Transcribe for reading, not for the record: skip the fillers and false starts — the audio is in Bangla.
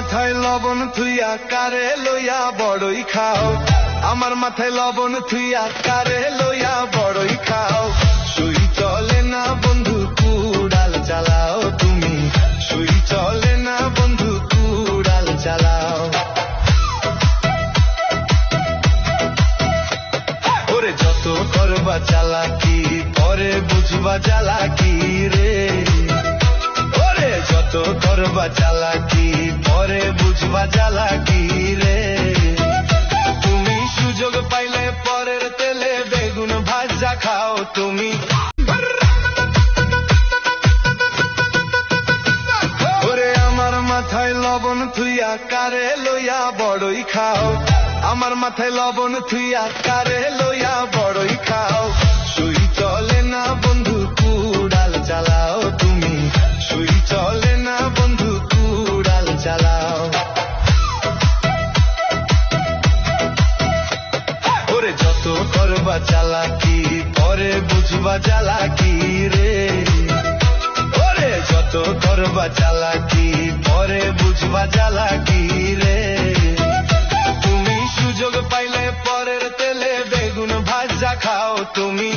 মাথায় লবণ থুইয়া কারে লইয়া বড়ই খাও, আমার মাথায় লবণ থুইয়া কারে লইয়া বড়ই খাও। সুই চলে না বন্ধু কুড়াল চালাও তুমি, সুই চলে না বন্ধু কুড়াল চালাও। ওরে যত করবা চালাকি পরে বুঝবা চালাকি রে, ওরে যত করবা চালাকি পরে বুঝবা চালাকি রে। তুমি সুযোগ পাইলে পরের তেলে বেগুন ভাজা খাও তুমি। ওরে আমার মাথায় লবণ থুইয়া কারে লইয়া বড়ই খাও, আমার মাথায় লবণ থুইয়া কারে লইয়া বড়ই খাও। সুই চলে না বন্ধু কুড়াল চালাও তুমি, সুই চলে না বন্ধু কুড়াল চালাও। ওরে যত করবা চালাকি পরে বুঝবা চালাকি রে, ওরে যত করবা চালাকি পরে বুঝবা চালাকি রে। তুমি সুযোগ পাইলে পরের তেলে বেগুন ভাজা খাও তুমি।